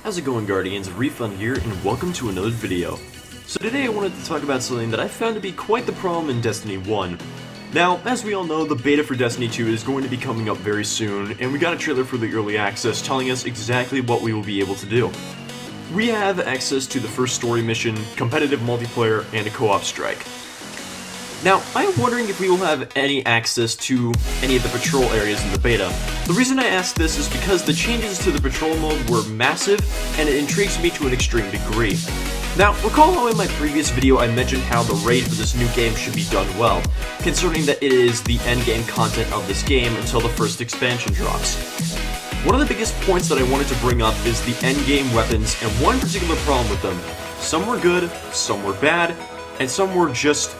How's it going, Guardians? Refund here, and welcome to another video. So today I wanted to talk about something that I found to be quite the problem in Destiny 1. Now, as we all know, the beta for Destiny 2 is going to be coming up very soon, and we got a trailer for the early access telling us exactly what we will be able to do. We have access to the first story mission, competitive multiplayer, and a co-op strike. Now, I am wondering if we will have any access to any of the patrol areas in the beta. The reason I ask this is because the changes to the patrol mode were massive, and it intrigues me to an extreme degree. Now, recall how in my previous video I mentioned how the raid for this new game should be done well, considering that it is the endgame content of this game until the first expansion drops. One of the biggest points that I wanted to bring up is the endgame weapons and one particular problem with them. Some were good, some were bad, and some were just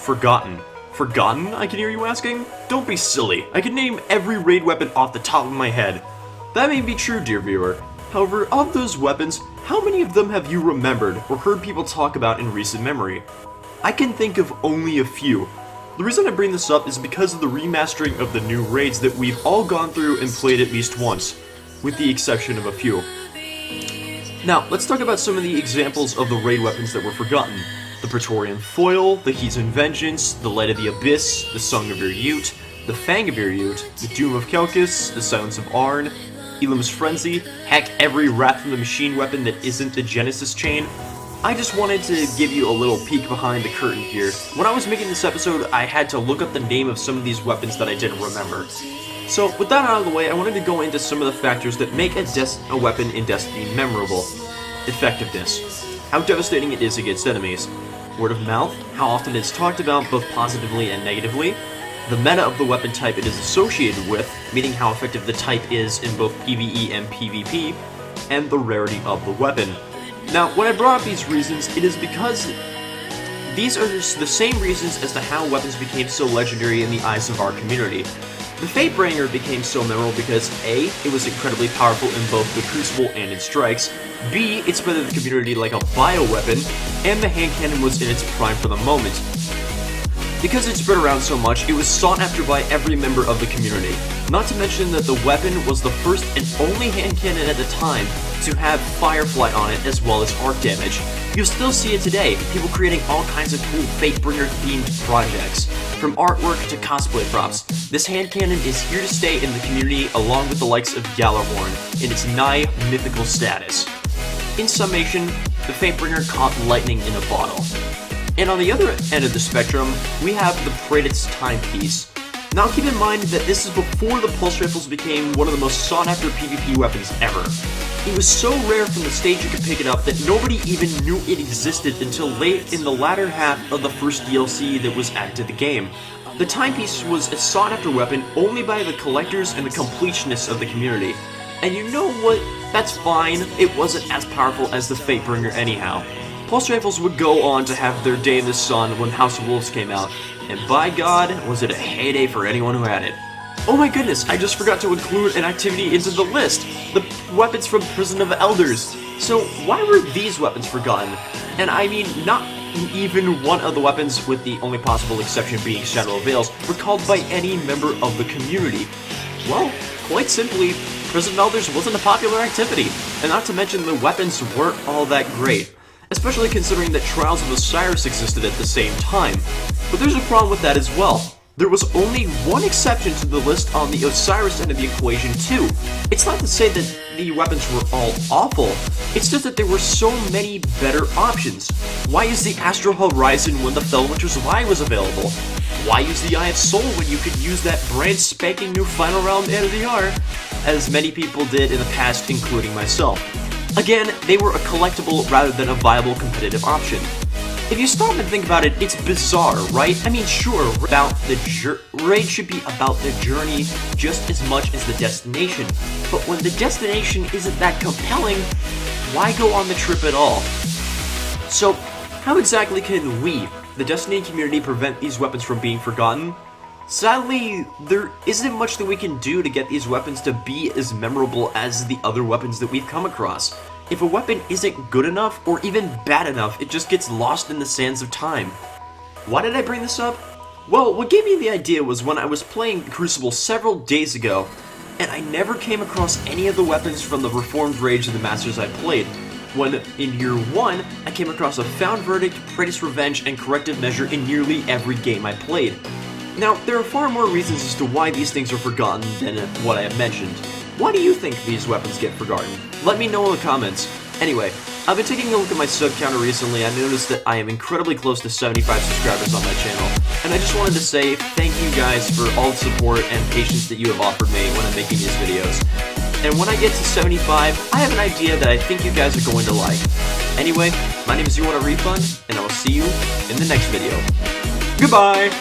forgotten. Forgotten, I can hear you asking? Don't be silly. I can name every raid weapon off the top of my head. That may be true, dear viewer. However, of those weapons, how many of them have you remembered or heard people talk about in recent memory? I can think of only a few. The reason I bring this up is because of the remastering of the new raids that we've all gone through and played at least once, with the exception of a few. Now, let's talk about some of the examples of the raid weapons that were forgotten. The Praetorian Foil, the Heathen Vengeance, the Light of the Abyss, the Song of Ute, the Fang of Ute, the Doom of Kelkis, the Silence of Arn, Elam's Frenzy, heck, every Wrath from the Machine weapon that isn't the Genesis chain. I just wanted to give you a little peek behind the curtain here. When I was making this episode, I had to look up the name of some of these weapons that I didn't remember. So, with that out of the way, I wanted to go into some of the factors that make a weapon in Destiny memorable. Effectiveness. How devastating it is against enemies. Word of mouth, how often it's talked about both positively and negatively. The meta of the weapon type it is associated with, meaning how effective the type is in both PvE and PvP, and the rarity of the weapon. Now, when I brought up these reasons, it is because these are the same reasons as to how weapons became so legendary in the eyes of our community. The Fatebringer became so memorable because A, it was incredibly powerful in both the Crucible and in strikes, B, it spread the community like a bioweapon, and the hand cannon was in its prime for the moment. Because it spread around so much, it was sought after by every member of the community. Not to mention that the weapon was the first and only hand cannon at the time to have Firefly on it as well as arc damage. You'll still see it today, people creating all kinds of cool Fatebringer themed projects. From artwork to cosplay props, this hand cannon is here to stay in the community along with the likes of Gjallarhorn in its nigh mythical status. In summation, the Fatebringer caught lightning in a bottle. And on the other end of the spectrum, we have the Praetors Timepiece. Now keep in mind that this is before the pulse rifles became one of the most sought after PvP weapons ever. It was so rare from the stage you could pick it up that nobody even knew it existed until late in the latter half of the first DLC that was added to the game. The Timepiece was a sought after weapon only by the collectors and the completionists of the community. And you know what? That's fine, it wasn't as powerful as the Fatebringer anyhow. Pulse rifles would go on to have their day in the sun when House of Wolves came out, and by God, was it a heyday for anyone who had it. Oh my goodness, I just forgot to include an activity into the list, the weapons from Prison of Elders. So why were these weapons forgotten? And I mean, not even one of the weapons, with the only possible exception being Shadow of Veils, were called by any member of the community. Well, quite simply, Prison of Elders wasn't a popular activity, and not to mention the weapons weren't all that great. Especially considering that Trials of Osiris existed at the same time. But there's a problem with that as well. There was only one exception to the list on the Osiris end of the equation too. It's not to say that the weapons were all awful, it's just that there were so many better options. Why use the Astral Horizon when the Fellwinter's Lie was available? Why use the Eye of Soul when you could use that brand spanking new Final Realm NVR? As many people did in the past, including myself. Again, they were a collectible rather than a viable competitive option. If you stop and think about it, it's bizarre, right? I mean, sure, raid should be about the journey just as much as the destination, but when the destination isn't that compelling, why go on the trip at all? So, how exactly can we, the Destiny community, prevent these weapons from being forgotten? Sadly, there isn't much that we can do to get these weapons to be as memorable as the other weapons that we've come across. If a weapon isn't good enough, or even bad enough, it just gets lost in the sands of time. Why did I bring this up? Well, what gave me the idea was when I was playing Crucible several days ago, and I never came across any of the weapons from the Reformed Rage of the Masters I played. When, in year 1, I came across a Found Verdict, Praetor's Revenge, and Corrective Measure in nearly every game I played. Now, there are far more reasons as to why these things are forgotten than what I have mentioned. Why do you think these weapons get forgotten? Let me know in the comments. Anyway, I've been taking a look at my sub counter recently. I noticed that I am incredibly close to 75 subscribers on my channel, and I just wanted to say thank you guys for all the support and patience that you have offered me when I'm making these videos. And when I get to 75, I have an idea that I think you guys are going to like. Anyway, my name is UWantARefund, and I will see you in the next video. Goodbye!